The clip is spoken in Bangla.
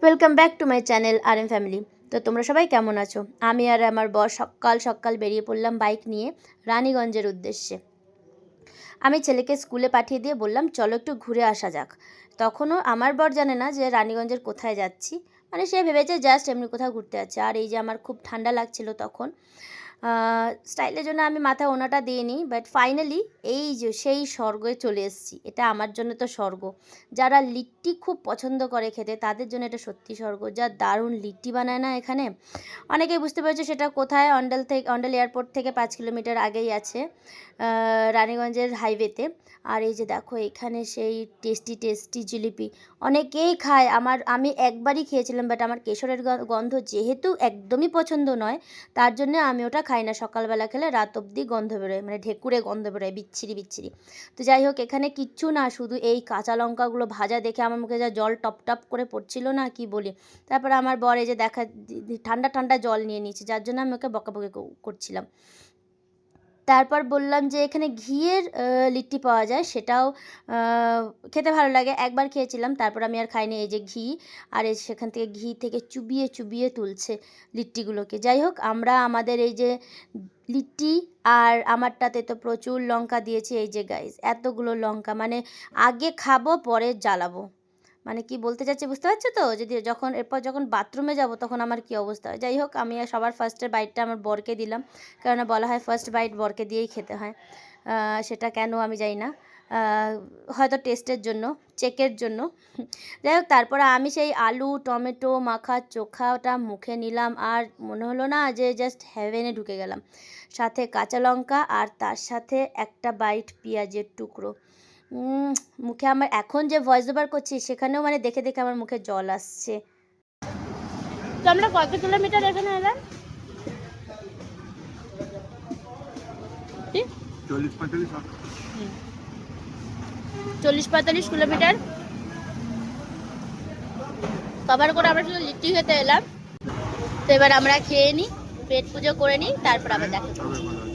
Welcome back to my channel R M family. তো তোমরা সবাই কেমন আছো? আমি আর আমার বর সকাল সকাল বেরিয়ে পড়লাম বাইক নিয়ে রানীগঞ্জের উদ্দেশ্যে। আমি ছেলেকে স্কুলে পাঠিয়ে দিয়ে বললাম চলো একটু ঘুরে আসা যাক। তখনও আমার বর জানে না যে রানীগঞ্জের কোথায় যাচ্ছি, মানে সে ভেবেছে জাস্ট এমনি কোথাও ঘুরতে যাচ্ছে। আর এই যে আমার খুব ঠান্ডা লাগছিল তখন, স্টাইলের জন্য আমি মাথায় ওনাটা দিইনি, বাট ফাইনালি এই যে সেই স্বর্গে চলে এসেছি। এটা আমার জন্য তো স্বর্গ। যারা লিট্টি খুব পছন্দ করে খেতে তাদের জন্য এটা সত্যি স্বর্গ। যা দারুণ লিট্টি বানায় না এখানে। অনেকেই বুঝতে পেরেছে সেটা কোথায়। অন্ডাল এয়ারপোর্ট থেকে 5 কিলোমিটার আগেই আছে, রানীগঞ্জের হাইওয়েতে। আর এই যে দেখো এখানে সেই টেস্টি টেস্টি জিলিপি অনেকেই খায়। আমি একবারই খেয়েছিলাম, বাট আমার কেশরের গন্ধ যেহেতু একদমই পছন্দ নয়, তার জন্য আমি ওটা খাই না। সকালবেলা খেলে রাত অবধি গন্ধ বেরোয়, মানে ঢেকুরে গন্ধ বেরোয়, বিচ্ছিরি বিচ্ছিরি। তো যাই হোক, এখানে কিচ্ছু না, শুধু এই কাঁচা লঙ্কাগুলো ভাজা দেখে আমার মুখে যা জল টপ টপ করে পড়ছিল না, কি বলি। তারপরে আমার বর এই যে দেখা ঠান্ডা ঠান্ডা জল নিয়ে নিয়েছে, যার জন্য আমি ওকে বকাবকি করছিলাম। তারপর বললাম যে এখানে ঘিয়ের লিট্টি পাওয়া যায়, সেটাও খেতে ভালো লাগে। একবার খেয়েছিলাম, তারপর আমি আর খাইনি। এই যে ঘি, আর এই সেখান থেকে ঘি থেকে চুবিয়ে চুবিয়ে তুলছে লিট্টিগুলোকে। যাই হোক, আমরা আমাদের এই যে লিট্টি, আর আমারটাতে তো প্রচুর লঙ্কা দিয়েছি। এই যে গাইস, এতগুলো লঙ্কা, মানে আগে খাবো পরে জ্বালাবো। মানে কি বলতে চাচ্ছি বুঝতে পারছো তো? এরপর যখন বাথরুমে যাব তখন আমার কি অবস্থা হয়। যাই হোক, আমি সবার ফার্স্টের বাইটটা আমার বরকে দিলাম, কেননা বলা হয় ফার্স্ট বাইট বরকে দিয়েই খেতে হয়। সেটা কেন আমি জানি না, হয়তো টেস্টের জন্য, চেকের জন্য। যাই হোক, তারপরে আমি সেই আলু টমেটো মাখা চোখাটা মুখে নিলাম, আর মনে হলো না যে জাস্ট হেভেনে ঢুকে গেলাম। সাথে কাঁচা লঙ্কা, আর তার সাথে একটা বাইট পেঁয়াজের টুকরো। মুখে আমার এখন যে ভয়েস ওভার করছি সেখানেও মানে দেখে দেখে আমার মুখে জল আসছে। তো আমরা কত কিলোমিটার এখানে এলাম? 40-45 কিলোমিটার কভার করে আমরা শুধু লিট্টি খেতে এলাম। তো এবার আমরা খেয়ে নিই, পেট পুজো করে নিই, তারপর আবার দেখা করব।